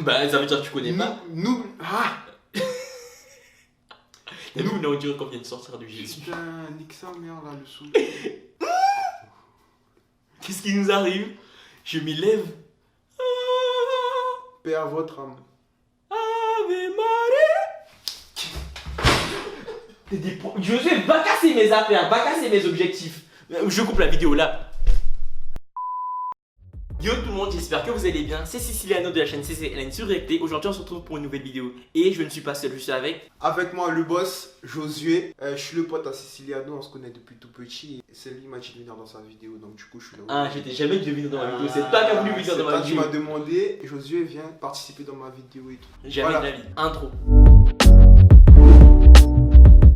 Bah, ça veut dire que tu connais pas. Nous. Ah. Nous, on dirait qu'on vient de sortir du Jésus. Putain, nique sa mère là, le sou. Qu'est-ce qui nous arrive? Je m'élève. Paix à votre âme. Ave Maria. Josué, va casser mes affaires, va casser mes objectifs. Je coupe la vidéo là. Yo tout le monde, j'espère que vous allez bien. C'est Siciliano de la chaîne CCLN sur Recté. Aujourd'hui on se retrouve pour une nouvelle vidéo. Et je ne suis pas seul, je suis avec... Avec moi le boss, Josué. Je suis le pote à Siciliano, on se connaît depuis tout petit. C'est lui qui m'a dit de venir dans sa vidéo, donc du coup je suis là. Ah, je t'ai jamais dit de venir dans ma vidéo, c'est toi qui as voulu venir dans ma vidéo. Tu m'as demandé, Josué viens participer dans ma vidéo et tout. Jamais de la vie. Intro.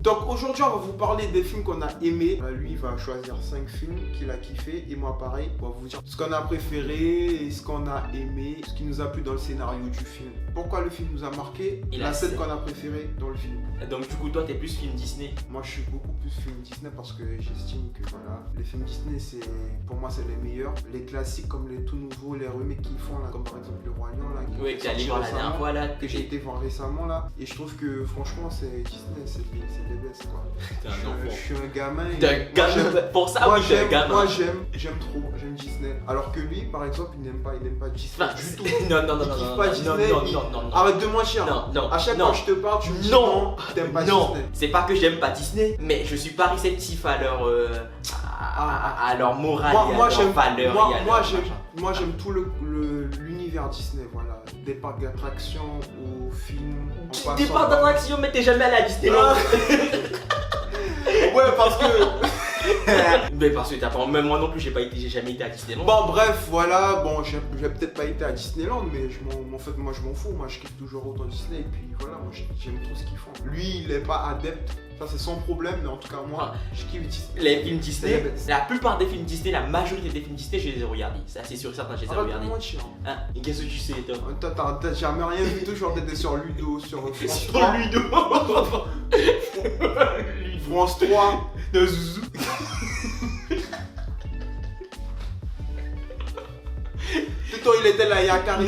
Donc aujourd'hui on va vous parler des films qu'on a aimés. Lui il va choisir 5 films qu'il a kiffé et moi pareil. On va vous dire ce qu'on a préféré, ce qu'on a aimé, ce qui nous a plu dans le scénario du film. Pourquoi le film nous a marqué, la scène qu'on a préférée dans le film. Donc du coup toi t'es plus film Disney. Moi je suis beaucoup plus film Disney parce que j'estime que voilà, les films Disney c'est pour moi c'est les meilleurs. Les classiques comme les tout nouveaux, les remakes qu'ils font là, comme par exemple le Roi Lion là. Oui, que tu allé voir la dernière fois là. Que j'ai été voir récemment là. Et je trouve que franchement c'est Disney, c'est les best quoi. Je suis un gamin. Pour ça oui t'es un gamin. Moi j'aime trop, j'aime Disney. Alors que lui par exemple il n'aime pas Disney du tout. Non. Il kiffe pas Disney. Non. Arrête de mentir. Non. À chaque fois que je te parle tu me dis non, t'aimes pas Disney. C'est pas que j'aime pas Disney, mais je suis pas réceptif à leur morale et à leur valeur. Moi j'aime tout l'univers Disney, voilà. Des parcs d'attractions aux films. Des parcs d'attractions, mais t'es jamais allé à Disneyland. Ouais, parce que. Mais parce que t'as pas. Même moi non plus, j'ai jamais été à Disneyland. Bon, bref, voilà. Bon, j'ai peut-être pas été à Disneyland, mais en fait, moi je m'en fous. Moi je kiffe toujours autant Disney. Et puis voilà, moi j'aime trop ce qu'ils font. Lui, il est pas adepte. Ça, c'est son problème, mais en tout cas, moi, je kiffe Disney. Les films Disney, la plupart des films Disney, la majorité des films Disney, je les ai regardés. C'est assez sûr et certain, je les ai regardés. Hein? Et qu'est-ce que tu sais, toi? T'as jamais rien vu, toujours t'étais sur Ludo, sur Ludo. France 3. De Zouzou. Tout le temps, il était là, Yakari.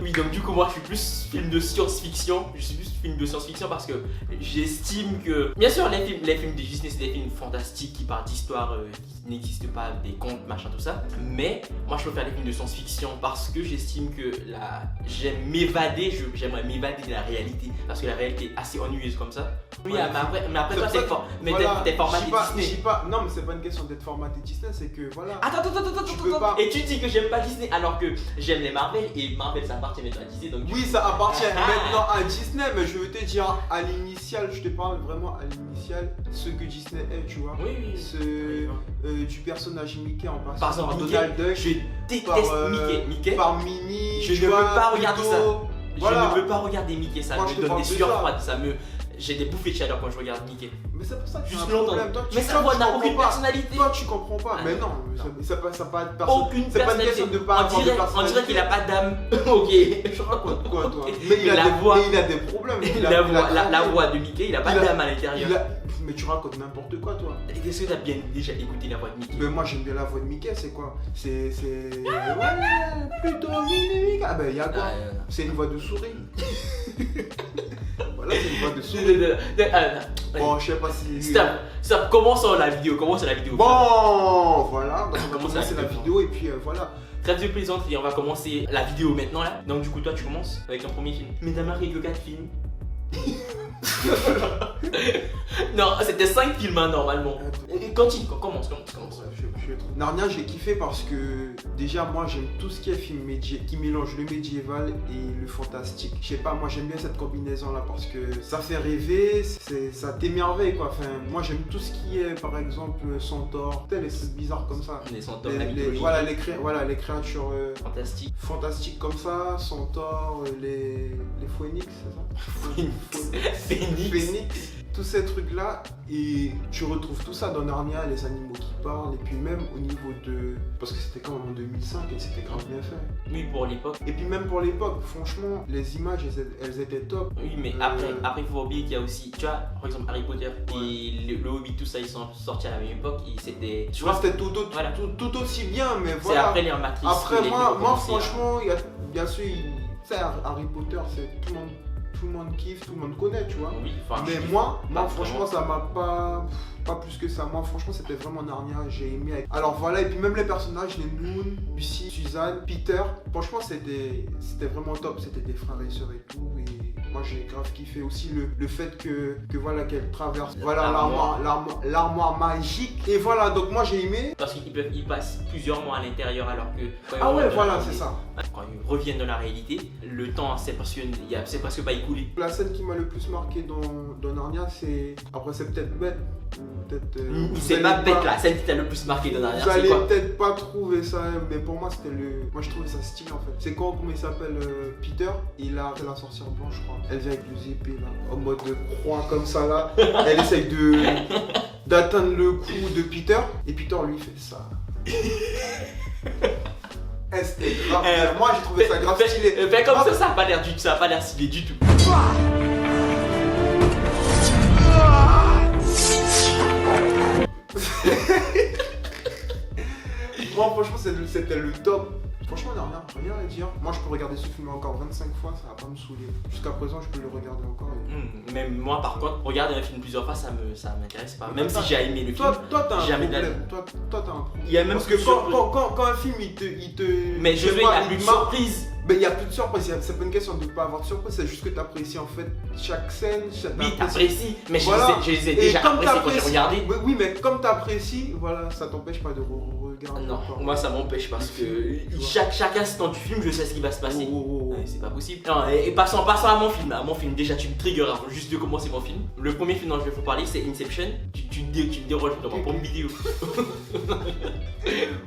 Oui, donc du coup, moi, je suis plus film de science-fiction. Je suis plus film de science-fiction parce que j'estime que... Bien sûr, les films de Disney, c'est des films fantastiques qui parlent d'histoires qui n'existent pas, des contes, machin, tout ça. Mais moi, je préfère les films de science-fiction parce que j'estime que j'aime m'évader, j'aimerais m'évader de la réalité. Parce que la réalité est assez ennuyeuse comme ça. Oui, ouais, mais après toi, t'es formaté Disney. Non, mais c'est pas une question d'être formaté Disney, c'est que voilà. Attends. Et tu dis que j'aime pas Disney alors que j'aime les Marvel et Marvel ça appartient maintenant à Disney. Donc oui, ça appartient maintenant à Disney, mais je veux te dire à l'initial, je te parle vraiment à l'initial, ce que Disney est, tu vois. Oui. Du personnage Mickey en passant par exemple, Donald Duck. Je déteste Mickey. Par Minnie. Je ne veux pas regarder ça. Voilà. Je ne veux pas regarder Mickey, ça me donne des sueurs froides, j'ai des bouffées de chaleur quand je regarde Mickey. Mais c'est pour ça que juste longtemps. Mais ça n'a aucune personnalité. Toi tu comprends pas. Mais non, ça pas être personne. Aucune personnalité. On dirait qu'il a pas d'âme. Ok. Je raconte quoi toi? Mais il a des problèmes. La voix de Mickey, il a pas d'âme à l'intérieur. Mais tu racontes n'importe quoi toi. Est-ce que tu as bien déjà écouté la voix de Mickey? Mais moi j'aime bien la voix de Mickey, c'est quoi? C'est ouais, plutôt Mickey. Ah ben y'a quoi? C'est une voix de souris. Voilà, c'est une voix de souris. Bon, je sais pas si... Stop, commençons la vidéo, Bon, voilà, donc on va commencer la vidéo et puis voilà. Très de plaisanterie, on va commencer la vidéo maintenant là. Donc du coup toi tu commences avec un premier film. Mais t'as marqué que 4 films. Non, c'était 5 films hein, normalement. Continue, commence. Narnia j'ai kiffé parce que déjà moi j'aime tout ce qui est film qui mélange le médiéval et le fantastique. Je sais pas, moi j'aime bien cette combinaison là parce que ça fait rêver, ça t'émerveille quoi. Enfin, moi j'aime tout ce qui est par exemple centaure, les trucs bizarres comme ça. Les centaures, voilà les créatures fantastiques comme ça, centaures, les phoenix, c'est ça? Phoenix. Tous ces trucs là et tu retrouves tout ça dans Narnia, les animaux qui parlent et puis même au niveau de... Parce que c'était quand même en 2005 et c'était grave bien fait. Oui, pour l'époque. Et puis même pour l'époque, franchement, les images elles étaient top. Oui, mais après il faut oublier qu'il y a aussi, tu vois, par exemple Harry Potter et le Hobbit, tout ça, ils sont sortis à la même époque et c'était... Tu vois, c'était tout aussi bien, mais voilà. C'est après les Matrix. Après moi franchement, bien sûr, sais, Harry Potter, c'est tout le monde kiffe, tout le monde connaît, tu vois. Oui, mais moi franchement, ça m'a pas plus que ça. Moi, franchement, c'était vraiment Narnia, j'ai aimé. Alors voilà, et puis même les personnages, les Moon, Lucy, Suzanne, Peter, franchement, c'était vraiment top. C'était des frères et sœurs et tout. Et moi, j'ai grave kiffé aussi le fait que voilà, qu'elle traverse l'armoire magique. Et voilà, donc moi, j'ai aimé. Parce qu'ils passent plusieurs mois à l'intérieur alors que... Ah ouais, voilà, c'est ça. Quand ils reviennent dans la réalité, le temps, c'est presque pas écoulé. La scène qui m'a le plus marqué dans Narnia, c'est... Après, c'est peut-être bête. Peut-être... c'est pas bête, la scène qui t'a le plus marqué dans Narnia, vous c'est allez quoi? peut-être pas trouver ça, mais pour moi, c'était le... Moi, je trouvais ça stylé, en fait. C'est comment il s'appelle Peter, il a la sorcière blanche, je crois. Elle vient avec deux épées, là, en mode de croix, comme ça, là. Elle essaye d'atteindre le cou de Peter, et Peter, lui, fait ça. C'était grave. Moi, j'ai trouvé ça grave stylé. Fais comme ça a pas l'air stylé du tout. Moi, franchement, c'était le top. Franchement, il n'y a rien à dire. Moi, je peux regarder ce film encore 25 fois, ça va pas me saouler. Jusqu'à présent, je peux le regarder encore. Même moi, par contre, regarder un film plusieurs fois, ça m'intéresse pas. Même si j'ai aimé le film, toi, t'as un jamais problème. Toi, t'as un problème. Il y a même parce que quand un film, il te... Mais je veux, il y a plus de surprise. Mais il n'y a plus de surprise, c'est pas une question de ne pas avoir de surprise, c'est juste que tu apprécies en fait chaque scène. Oui, t'apprécies, mais voilà. je les ai déjà appréciés quand j'ai regardé. Oui, mais comme t'apprécies, voilà, ça t'empêche pas de regarder. Non, moi ça m'empêche parce que chaque instant du film, je sais ce qui va se passer. C'est pas possible. Non, et passons à mon film. À mon film, déjà tu me triggers avant juste de commencer mon film. Le premier film dont je vais vous parler, c'est Inception. Tu me déranges dans ma propre vidéo.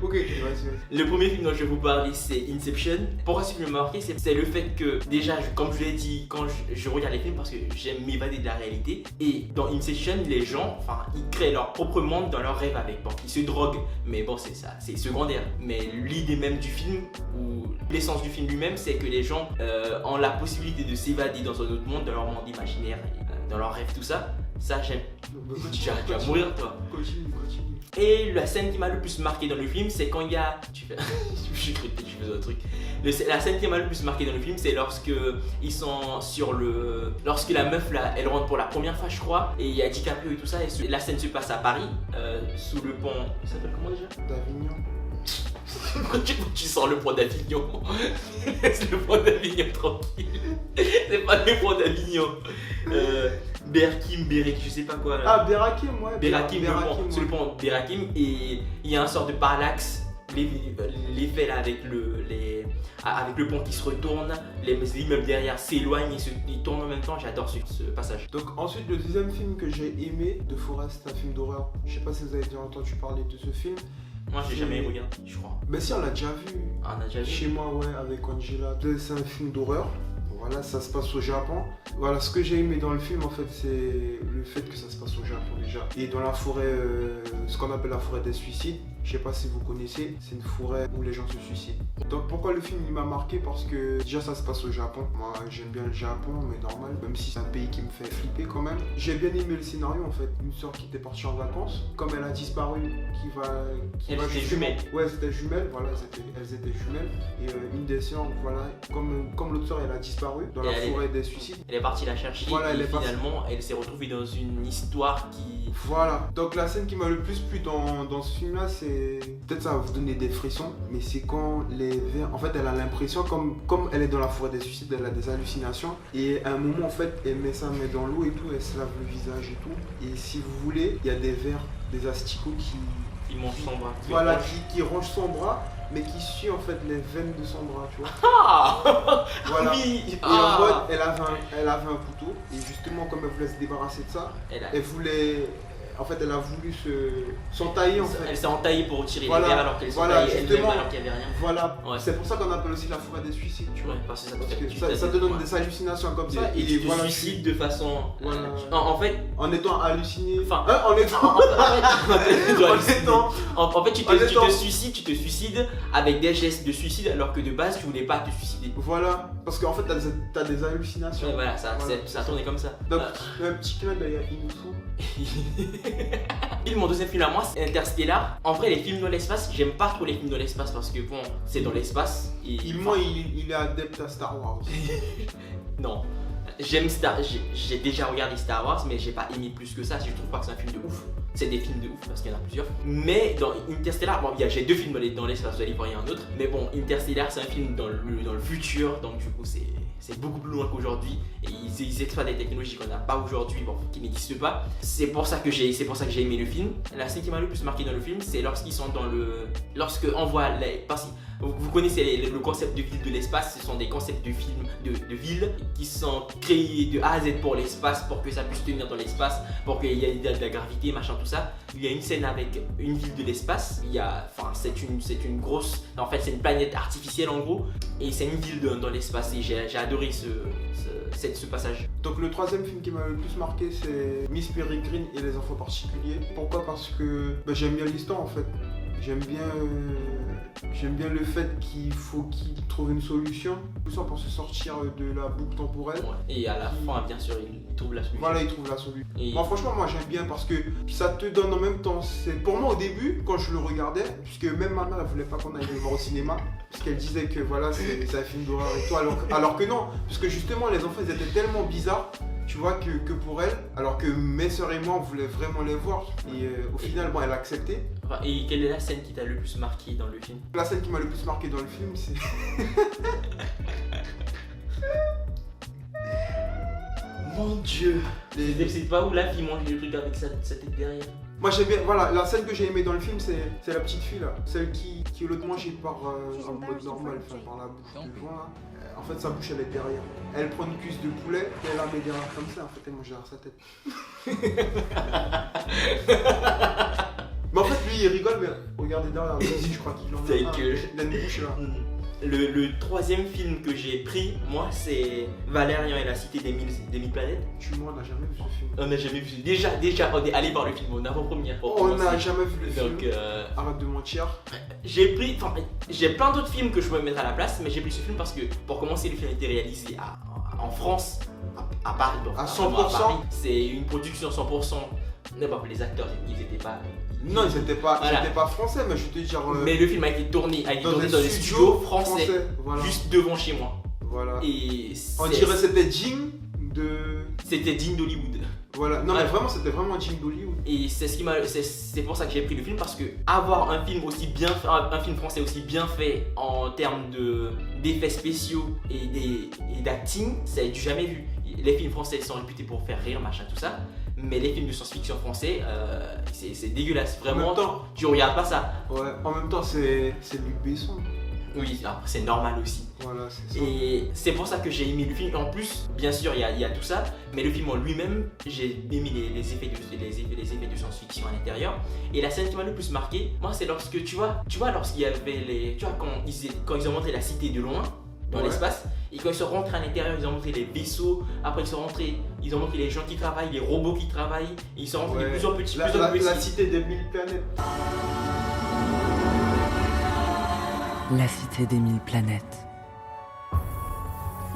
Ok, vas-y. Le premier film dont je vais vous parler, c'est Inception. Pourquoi ce film m'a marqué, c'est le fait que déjà, comme je l'ai dit, quand je regarde les films parce que j'aime m'évader de la réalité. Et dans Inception, les gens, ils créent leur propre monde dans leurs rêves avec. Bon, ils se droguent, mais bon, c'est ça, c'est secondaire. Mais l'idée même du film, ou l'essence du film lui-même, c'est que les gens ont la possibilité de s'évader dans un autre monde, dans leur monde imaginaire, dans leurs rêves, tout ça. Ça, j'aime. Tu vas mourir, toi. Continue. Et la scène qui m'a le plus marqué dans le film, c'est quand il y a... Je cru que tu faisais un truc. La scène qui m'a le plus marqué dans le film, c'est lorsque ils sont sur le... Lorsque la meuf, là, elle rentre pour la première fois, je crois, et il y a DiCaprio et tout ça, et la scène se passe à Paris, sous le pont... Ça s'appelle comment déjà? D'Avignon. Quand tu sors le pont d'Avignon, laisse le pont d'Avignon tranquille. C'est pas le pont d'Avignon. Berakim, je sais pas quoi là. Ah, Berakim, ouais. Berakim, c'est le pont Berakim, et il y a un sort de parallaxe, l'effet là avec le pont qui se retourne, les immeubles derrière s'éloignent et ils tournent en même temps. J'adore ce passage. Donc ensuite, le deuxième film que j'ai aimé de Forest, un film d'horreur. Je sais pas si vous avez déjà entendu parler de ce film. Moi j'ai jamais regardé, je crois. Mais si, on l'a déjà vu. Ah, on a déjà vu. Chez moi, ouais, avec Angela. C'est un film d'horreur. Voilà, ça se passe au Japon. Voilà, ce que j'ai aimé dans le film, en fait, c'est le fait que ça se passe au Japon déjà. Et dans la forêt, ce qu'on appelle la forêt des suicides. Je sais pas si vous connaissez, c'est une forêt où les gens se suicident. Donc pourquoi le film il m'a marqué? Parce que déjà ça se passe au Japon. Moi j'aime bien le Japon, mais normal, même si c'est un pays qui me fait flipper quand même. J'ai bien aimé le scénario en fait. Une sœur qui était partie en vacances, comme elle a disparu, Elle était jumelle. Ouais, c'était jumelle, voilà, elles étaient jumelles. Et une des sœurs, voilà, comme l'autre sœur elle a disparu dans la forêt des suicides. Elle est partie la chercher, voilà, et finalement elle s'est retrouvée dans une histoire qui... Voilà, donc la scène qui m'a le plus plu dans ce film là, c'est... Peut-être ça va vous donner des frissons, mais c'est quand les vers... En fait, elle a l'impression, comme elle est dans la forêt des suicides, elle a des hallucinations. Et à un moment, en fait, elle met sa main dans l'eau et tout, elle se lave le visage et tout. Et si vous voulez, il y a des vers, des asticots qui mangent son bras. Voilà, qui rongent son bras, mais qui suit en fait les veines de son bras, tu vois. Ah voilà. Oui. Et en mode, elle avait un couteau, et justement, comme elle voulait se débarrasser de ça, elle voulait... En fait, elle a voulu s'entailler en fait. Elle s'est entaillée pour tirer les verres alors qu'elle s'entaillait elle-même alors qu'il n'y avait rien. Voilà, ouais. C'est pour ça qu'on appelle aussi la forêt des suicides, tu vois. Ouais, parce que ça te donne des hallucinations comme ça. Et tu te suicides de façon... Voilà. En fait... En étant halluciné. Enfin... en étant... En fait, tu te suicides avec des gestes de suicide alors que de base, tu voulais pas te suicider. Voilà. Parce qu'en fait, t'as des hallucinations. Ouais, voilà, ça tournait comme ça. Donc, un petit clin d'œil à Inusu. Mon deuxième film à moi, c'est Interstellar. En vrai, les films dans l'espace, j'aime pas trop les films dans l'espace parce que bon, c'est dans l'espace. Moi, il est adepte à Star Wars. Non. J'ai déjà regardé Star Wars, mais j'ai pas aimé plus que ça. Je trouve pas que c'est un film de ouf. C'est des films de ouf parce qu'il y en a plusieurs. Mais dans Interstellar, bon, j'ai 2 films dans l'espace, vous allez voir, il y a un autre. Mais bon, Interstellar, c'est un film dans le futur, donc du coup, c'est beaucoup plus loin qu'aujourd'hui. Et ils exploitent des technologies qu'on n'a pas aujourd'hui, bon, qui n'existent pas. C'est pour ça que j'ai aimé le film. La scène qui m'a le plus marqué dans le film, c'est lorsqu'ils sont lorsque on voit vous connaissez le concept de ville de l'espace, ce sont des concepts de films de villes qui sont créés de A à Z pour l'espace, pour que ça puisse tenir dans l'espace, pour qu'il y ait de la gravité, machin, tout ça. Il y a une scène avec une ville de l'espace, c'est une grosse, en fait c'est une planète artificielle en gros, et c'est une ville dans l'espace, et j'ai adoré ce passage. Donc le troisième film qui m'a le plus marqué, c'est Miss Peregrine et les enfants particuliers. Pourquoi? Parce que j'aime bien l'histoire en fait. J'aime bien le fait qu'il faut qu'il trouve une solution pour se sortir de la boucle temporelle. Ouais. Et à la fin, bien sûr, il trouve la solution. Voilà, il trouve la solution. Moi, franchement, j'aime bien parce que ça te donne en même temps. Pour moi, au début, quand je le regardais, puisque même ma mère, elle voulait pas qu'on aille le voir au cinéma, parce qu'elle disait que voilà, c'est un film d'horreur et tout, alors que non, parce que justement, les enfants, ils étaient tellement bizarres. Tu vois que pour elle, alors que mes soeurs et moi on voulait vraiment les voir, et au final elle a accepté. Et quelle est la scène qui t'a le plus marqué dans le film? La scène qui m'a le plus marqué dans le film, c'est... Mon Dieu, c'est pas où la fille mange le truc avec sa tête derrière. Moi j'aime bien, voilà, la scène que j'ai aimée dans le film, c'est la petite fille là, celle qui est l'autre mangée par en mode normal, enfin par la bouche de joint là. En fait sa bouche elle est derrière. Elle prend une cuisse de poulet et elle la met derrière comme ça, en fait elle mange derrière sa tête. Mais en fait lui il rigole, mais regardez derrière, je crois qu'il en a il a une bouche là. Le troisième film que j'ai pris, moi, c'est Valérian et la cité des mille planètes. On n'a jamais vu ce film. On n'a jamais vu. Déjà, on est allé voir le film en avant-première. On n'a jamais vu le film. Donc, arrête de mentir. J'ai plein d'autres films que je peux mettre à la place, mais j'ai pris ce film parce que, pour commencer, le film a été réalisé en France, à Paris. Donc, à 100%. C'est une production 100%. Non, les acteurs, ils n'étaient pas. Non, ils n'étaient pas français, mais je vais te dire. Mais le film a été tourné dans des studios français, voilà. Juste devant chez moi. Voilà. Et on dirait c'était digne de. C'était digne d'Hollywood. Voilà. Non, mais vraiment, c'était vraiment digne d'Hollywood. Et c'est pour ça que j'ai pris le film, parce que avoir un film aussi bien fait, un film français aussi bien fait en termes d'effets spéciaux et d'acting, ça n'a jamais vu. Les films français sont réputés pour faire rire, machin, tout ça. Mais les films de science-fiction français, c'est dégueulasse. Vraiment, tu regardes pas ça. Ouais, en même temps, c'est Luc Besson. Oui, c'est normal aussi. Voilà, c'est ça. Et c'est pour ça que j'ai aimé le film. En plus, bien sûr, il y a tout ça. Mais le film en lui-même, j'ai aimé les effets de science-fiction à l'intérieur. Et la scène qui m'a le plus marqué, moi, c'est lorsque, tu vois lorsqu'il y avait quand ils ont montré la cité de loin, dans l'espace, et quand ils sont rentrés à l'intérieur, ils ont montré les vaisseaux, après ils ont montré les gens qui travaillent, les robots qui travaillent, et ils sont rentrés de plus en petits, la cité des 1000 planètes. La cité des 1000 planètes.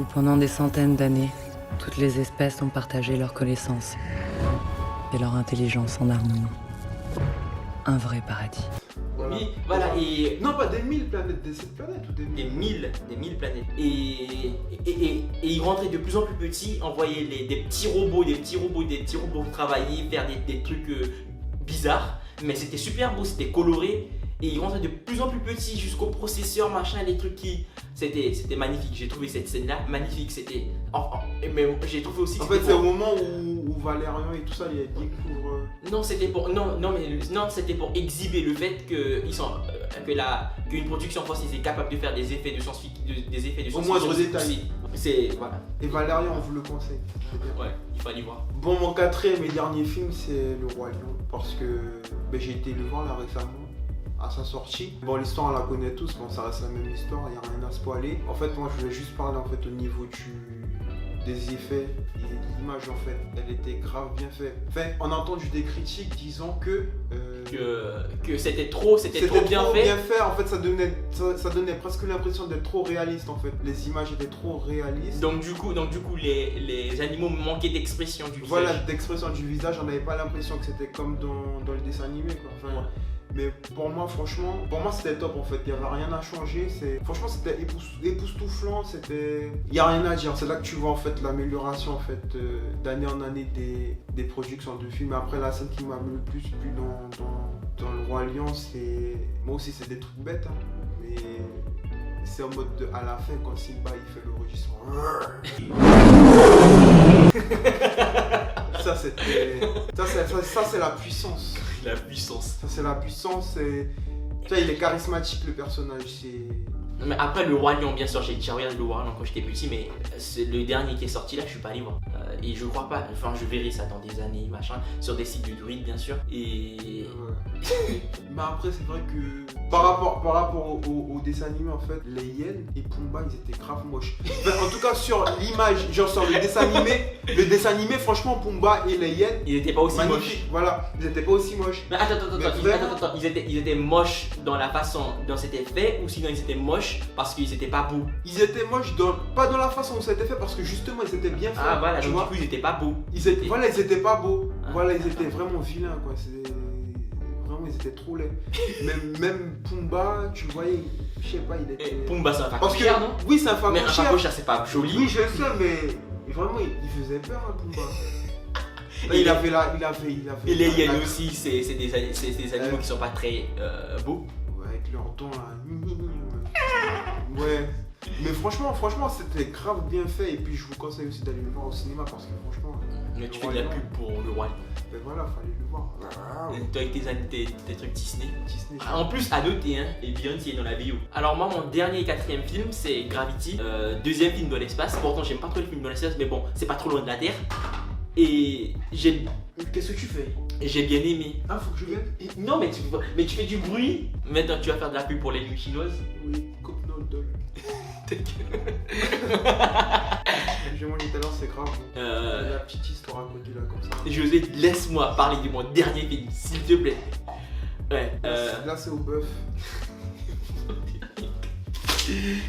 Où pendant des centaines d'années, toutes les espèces ont partagé leurs connaissances et leur intelligence en harmonie. Un vrai paradis. Voilà. Oui, voilà, et... Non, pas des 1000 planètes, des 7 planètes ou des 1000 des 1000 planètes. Et ils rentraient de plus en plus petits, envoyaient des petits robots travailler, faire des trucs bizarres. Mais c'était super beau, c'était coloré. Et ils rentraient de plus en plus petits jusqu'au processeur, machin, des trucs qui... C'était magnifique, j'ai trouvé cette scène-là magnifique. C'était... Mais j'ai trouvé aussi... En fait, c'est au moment où Valérian et tout ça, ils découvrent... Non, c'était pour exhiber le fait qu'une production française est capable de faire des effets de science-fiction. Au moindre détail. Voilà. Et Valérian, on vous le conseille. Ouais, il faut aller voir. Bon, mon quatrième et dernier film, c'est Le Roi Lion. Parce que j'ai été le voir là récemment, à sa sortie. Bon, l'histoire, on la connaît tous, bon, ça reste la même histoire, il n'y a rien à spoiler. En fait, moi, je voulais juste parler en fait au niveau des effets et de l'image en fait. Elle était grave bien faite. Enfin, on a entendu des critiques disant que que c'était trop bien fait. En fait, ça donnait presque l'impression d'être trop réaliste en fait. Les images étaient trop réalistes. Donc du coup les animaux manquaient d'expression du visage. Voilà, d'expression du visage, on n'avait pas l'impression que c'était comme dans le dessin animé quoi. Enfin, ouais. Mais pour moi c'était top en fait, il n'y avait rien à changer, franchement c'était époustouflant, il n'y a rien à dire, c'est là que tu vois en fait l'amélioration en fait d'année en année des productions de films. Après la scène qui m'a le plus plu dans Le Roi Lion, moi aussi c'est des trucs bêtes hein, mais c'est en mode à la fin quand Simba il fait le registre. Ça c'est la puissance. La puissance. Ça c'est la puissance et tu vois, il est charismatique le personnage. Mais après le Roi Lion, bien sûr, j'ai déjà regardé le Roi Lion quand j'étais petit, mais c'est le dernier qui est sorti là, je suis pas allé voir. Et je crois pas, enfin je verrai ça dans des années, machin, sur des sites de druides bien sûr. Et. Mais après c'est vrai que par rapport au dessin animé en fait, les hyènes et Pumba ils étaient grave moches. Enfin, en tout cas sur l'image, genre sur le dessin animé, franchement Pumba et les hyènes, ils étaient pas aussi moches. Voilà, ils étaient pas aussi moches. Mais attends, ils étaient moches dans la façon dont c'était fait ou sinon ils étaient moches parce qu'ils étaient pas beaux. Ils étaient moches pas dans la façon dont c'était fait parce que justement ils étaient bien faits. Ah voilà, donc du coup ils étaient pas beaux. Ils étaient pas beaux. Voilà, ils étaient vraiment vilains quoi. Vraiment ils étaient trop laids. même Pumba, tu le voyais, je sais pas, il était. Pumba c'est un phacochère, non? Oui, c'est un phacochère. Mais un phacochère c'est pas joli. Oui, je sais, mais vraiment il faisait peur hein, Pumba. Et il avait. Et les hyènes aussi, c'est des animaux qui sont pas très beaux. Ouais, avec leurs dents là. Ouais. Mais franchement, c'était grave bien fait. Et puis je vous conseille aussi d'aller le voir au cinéma parce que franchement. Mais tu fais de la pub pour le Roi Lion. Mais voilà, fallait le voir. Toi avec tes trucs Disney. En plus, à noter, hein, et Beyoncé est dans la bio. Alors, moi, mon dernier et quatrième film, c'est Gravity. Deuxième film dans l'espace. Pourtant, j'aime pas trop les films dans l'espace, mais bon, c'est pas trop loin de la Terre. Et j'ai. Qu'est-ce que tu fais? J'ai bien aimé. Ah, faut que je vienne? Non, mais tu fais du bruit. Maintenant, tu vas faire de la pub pour les nuits chinoises. Oui, coupe nos dollars. J'ai mangé tout à l'heure, c'est grave. La petite histoire à côté là, comme ça. José, laisse-moi parler de mon dernier film, s'il te plaît. Ouais. Là, c'est au bœuf.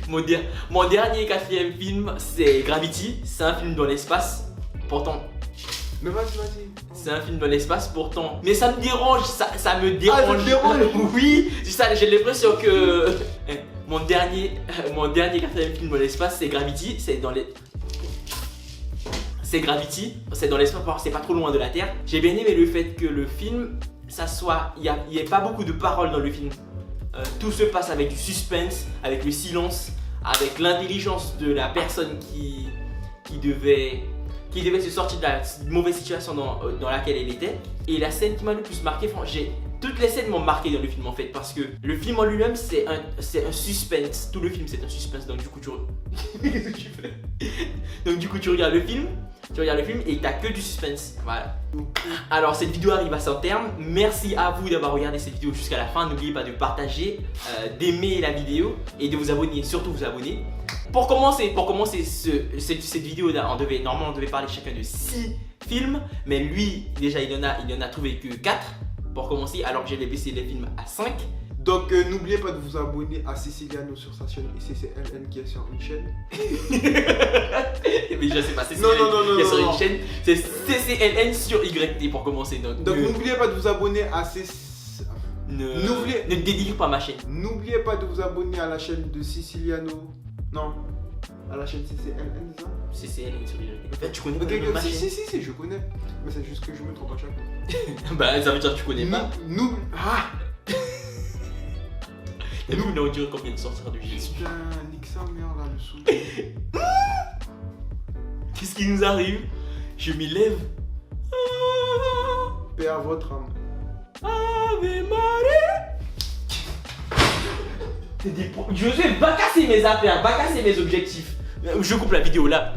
Mon dernier et quatrième film, c'est Gravity. C'est un film dans l'espace. Pourtant. Mais vas-y. C'est un film dans l'espace, pourtant. Mais ça me dérange, ça me dérange. Ah, ça te dérange? Oui, c'est ça, j'ai l'impression que. Mon dernier quatrième film dans l'espace, c'est Gravity. C'est Gravity, c'est dans l'espace, c'est pas trop loin de la Terre. J'ai bien aimé le fait que le film, il n'y ait pas beaucoup de paroles dans le film. Tout se passe avec du suspense, avec le silence, avec l'intelligence de la personne qui devait se sortir de la mauvaise situation dans laquelle elle était. Et la scène qui m'a le plus marqué, toutes les scènes m'ont marqué dans le film en fait, parce que le film en lui-même c'est un suspense. Tout le film c'est un suspense, donc du coup qu'est-ce que tu fais? Donc du coup tu regardes le film et t'as que du suspense. Voilà. Alors cette vidéo arrive à son terme. Merci à vous d'avoir regardé cette vidéo jusqu'à la fin. N'oubliez pas de partager, d'aimer la vidéo et de vous abonner, surtout vous abonner. Pour commencer cette vidéo là, normalement on devait parler chacun de 6 films, mais lui déjà il en a trouvé que 4 pour commencer, alors que j'avais baissé les films à 5. Donc n'oubliez pas de vous abonner à Ceciliano sur sa chaîne et CCLN qui est sur une chaîne. Mais je sais pas, CCLN qui est sur une chaîne, c'est CCLN sur YT pour commencer. Donc n'oubliez pas de vous abonner à Ne délire pas ma chaîne. N'oubliez pas de vous abonner à la chaîne de Ceciliano. Non, à la chaîne CCLN, ça? CCLN sur YT. En fait, tu connais pas ma chaîne? Si, je connais. Mais c'est juste que je me trompe à chaque fois. Bah, ça veut dire que tu connais pas. Nous, on dirait qu'on vient de sortir du Jésus. Putain, nique sa mère là, le sou. Qu'est-ce qui nous arrive? Je m'y lève. Paix à votre âme. Ave Maria. José, va casser mes affaires, va casser mes objectifs. Je coupe la vidéo là.